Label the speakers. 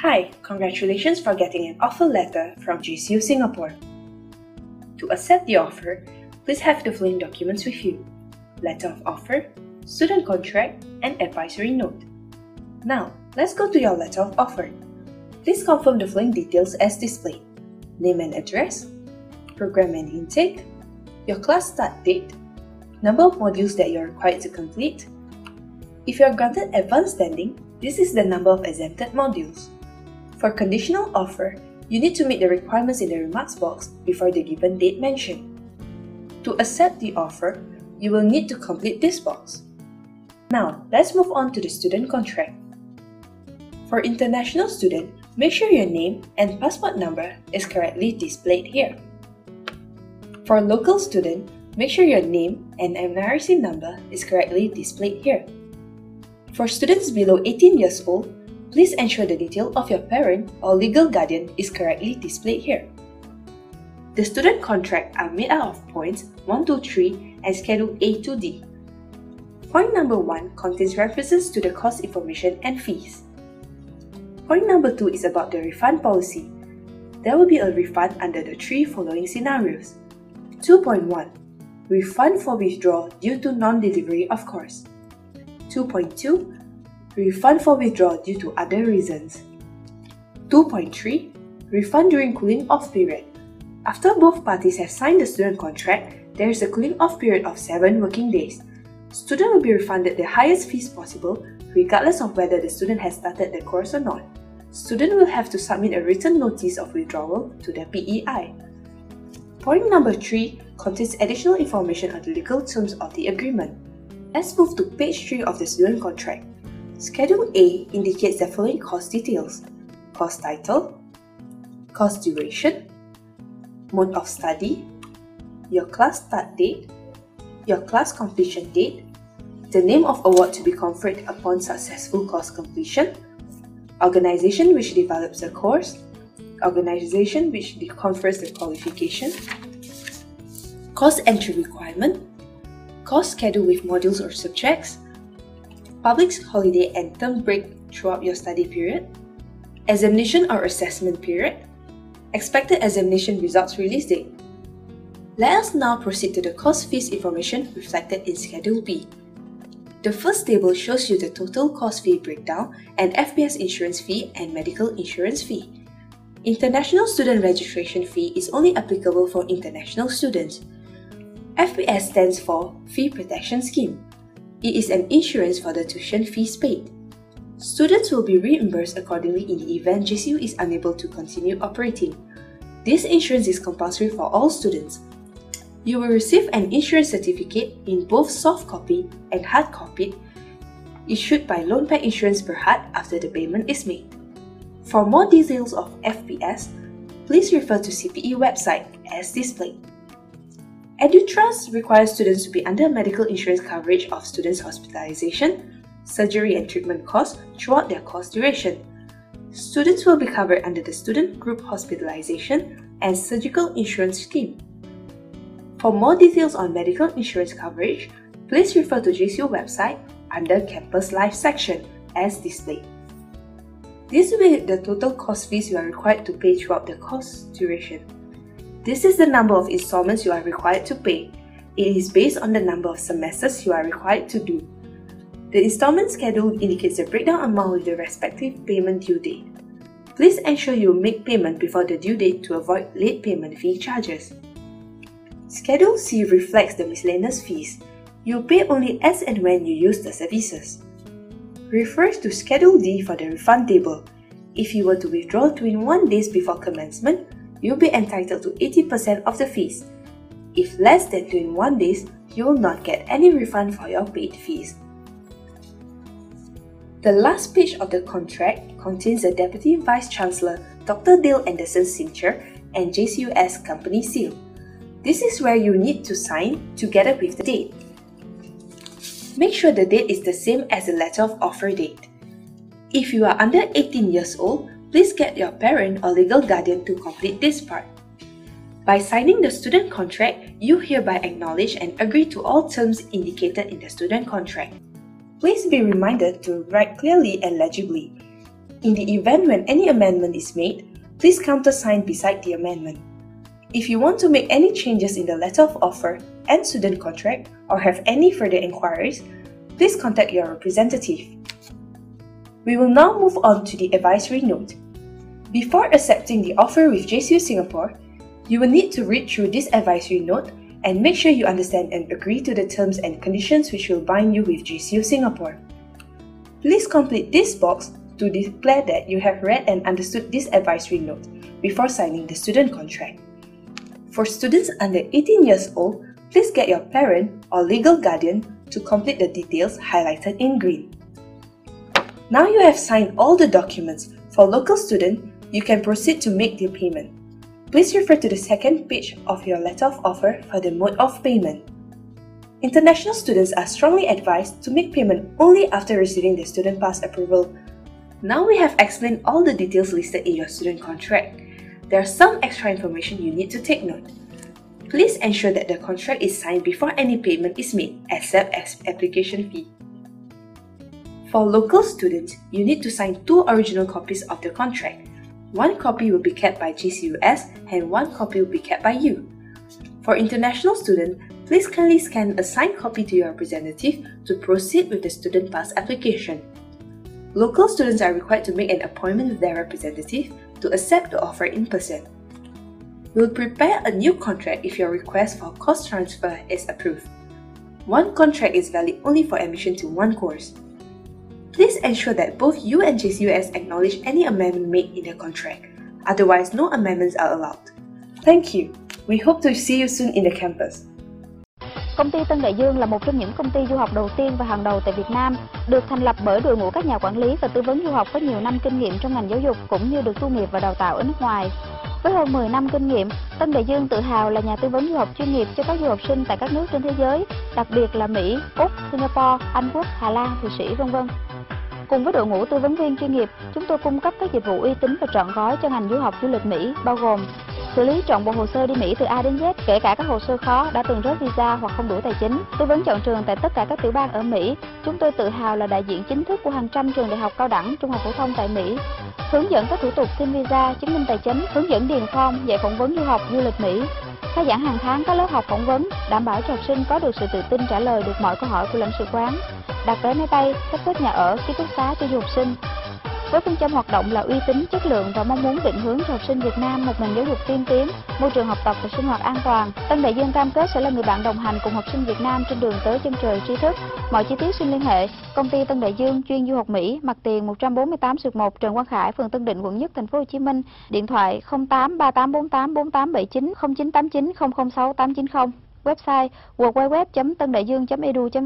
Speaker 1: Hi, congratulations for getting an offer letter from JCU Singapore. To accept the offer, please have the following documents with you: letter of offer, student contract, and advisory note. Now, let's go to your letter of offer. Please confirm the following details as displayed: name and address, program and intake, your class start date, number of modules that you are required to complete. If you are granted advanced standing, this is the number of exempted modules. For conditional offer, you need to meet the requirements in the remarks box before the given date mentioned. To accept the offer, you will need to complete this box. Now, let's move on to the student contract. For international student, make sure your name and passport number is correctly displayed here. For local student, make sure your name and NRC number is correctly displayed here. For students below 18 years old, please ensure the detail of your parent or legal guardian is correctly displayed here. The student contract are made out of points 1 to 3 and Schedule A to D. Point number 1 contains references to the cost information and fees. Point number 2 is about the refund policy. There will be a refund under the 3 following scenarios. 2.1. Refund for withdrawal due to non-delivery of course. 2.2. Refund for withdrawal due to other reasons. 2.3. Refund during cooling off period. After both parties have signed the student contract, there is a cooling off period of 7 working days. Student will be refunded the highest fees possible, regardless of whether the student has started the course or not. Student will have to submit a written notice of withdrawal to the PEI. Point number 3 contains additional information on the legal terms of the agreement. Let's move to page 3 of the student contract. Schedule A indicates the following course details: course title, course duration, mode of study, your class start date, your class completion date, the name of award to be conferred upon successful course completion, organization which develops the course, organization which confers the qualification, course entry requirement, course schedule with modules or subjects, public holiday and term break throughout your study period, examination or assessment period, expected examination results release date. Let us now proceed to the course fees information reflected in Schedule B. The first table shows you the total course fee breakdown and FPS insurance fee and medical insurance fee. International student registration fee is only applicable for international students. FPS stands for Fee Protection Scheme. It is an insurance for the tuition fees paid. Students will be reimbursed accordingly in the event JCU is unable to continue operating. This insurance is compulsory for all students. You will receive an insurance certificate in both soft copy and hard copy issued by LoanPack Insurance Berhad after the payment is made. For more details of FPS, please refer to CPE website as displayed. EduTrust requires students to be under medical insurance coverage of students' hospitalization, surgery and treatment costs throughout their course duration. Students will be covered under the Student Group Hospitalization and Surgical Insurance Scheme. For more details on medical insurance coverage, please refer to JCU website under Campus Life section as displayed. This will be the total course fees you are required to pay throughout the course duration. This is the number of installments you are required to pay. It is based on the number of semesters you are required to do. The installment schedule indicates the breakdown amount with the respective payment due date. Please ensure you make payment before the due date to avoid late payment fee charges. Schedule C reflects the miscellaneous fees. You pay only as and when you use the services. Refers to Schedule D for the refund table. If you were to withdraw 21 days before commencement, you'll be entitled to 80% of the fees. If less than 21 days, you will not get any refund for your paid fees. The last page of the contract contains the Deputy Vice-Chancellor Dr. Dale Anderson's signature and JCUS company seal. This is where you need to sign together with the date. Make sure the date is the same as the letter of offer date. If you are under 18 years old, please get your parent or legal guardian to complete this part. By signing the student contract, you hereby acknowledge and agree to all terms indicated in the student contract. Please be reminded to write clearly and legibly. In the event when any amendment is made, please countersign beside the amendment. If you want to make any changes in the letter of offer and student contract or have any further inquiries, please contact your representative. We will now move on to the advisory note. Before accepting the offer with JCU Singapore, you will need to read through this advisory note and make sure you understand and agree to the terms and conditions which will bind you with JCU Singapore. Please complete this box to declare that you have read and understood this advisory note before signing the student contract. For students under 18 years old, please get your parent or legal guardian to complete the details highlighted in green. Now you have signed all the documents. For local students, you can proceed to make the payment. Please refer to the second page of your letter of offer for the mode of payment. International students are strongly advised to make payment only after receiving the student pass approval. Now we have explained all the details listed in your student contract. There are some extra information you need to take note. Please ensure that the contract is signed before any payment is made, except as application fee. For local students, you need to sign 2 original copies of the contract. 1 copy will be kept by GCUS and 1 copy will be kept by you. For international students, please kindly scan a signed copy to your representative to proceed with the student pass application. Local students are required to make an appointment with their representative to accept the offer in person. We'll prepare a new contract if your request for course transfer is approved. 1 contract is valid only for admission to 1 course. Please ensure that both you and JCUS acknowledge any amendment made in the contract. Otherwise, no amendments are allowed. Thank you. We hope to see you soon in the campus.
Speaker 2: Công ty Tân Đại Dương là một trong những công ty du học đầu tiên và hàng đầu tại Việt Nam, được thành lập bởi đội ngũ các nhà quản lý và tư vấn du học có nhiều năm kinh nghiệm trong ngành giáo dục cũng như được tu nghiệp và đào tạo ở nước ngoài. Với hơn 10 năm kinh nghiệm, Tân Đại Dương tự hào là nhà tư vấn du học chuyên nghiệp cho các du học sinh tại các nước trên thế giới, đặc biệt là Mỹ, Úc, Singapore, Anh Quốc, Hà Lan, Thụy Sĩ, v.v. Cùng với đội ngũ tư vấn viên chuyên nghiệp, chúng tôi cung cấp các dịch vụ uy tín và trọn gói cho ngành du học du lịch Mỹ, bao gồm xử lý trọn bộ hồ sơ đi Mỹ từ A đến Z, kể cả các hồ sơ khó đã từng rớt visa hoặc không đủ tài chính, tư vấn chọn trường tại tất cả các tiểu bang ở Mỹ. Chúng tôi tự hào là đại diện chính thức của hàng trăm trường đại học cao đẳng, trung học phổ thông tại Mỹ. Hướng dẫn các thủ tục xin visa, chứng minh tài chính, hướng dẫn điền form, dạy phỏng vấn du học du lịch Mỹ. Khai giảng hàng tháng các lớp học phỏng vấn, đảm bảo cho học sinh có được sự tự tin trả lời được mọi câu hỏi của lãnh sự quán. Đặt vé máy bay, sắp xếp nhà ở, ký túc xá cho du học sinh. Với phương châm hoạt động là uy tín, chất lượng và mong muốn định hướng cho học sinh Việt Nam một nền giáo dục tiên tiến, môi trường học tập và sinh hoạt an toàn, Tân Đại Dương cam kết sẽ là người bạn đồng hành cùng học sinh Việt Nam trên đường tới chân trời tri thức. Mọi chi tiết xin liên hệ Công ty Tân Đại Dương chuyên du học Mỹ, mặt tiền 148/1 Trần, Quang, Khải, phường Tân Định, quận Nhất, thành phố Hồ Chí Minh. Điện thoại 08 3848 4879 0989 006 890. Website www.tandaiduong.edu.vn.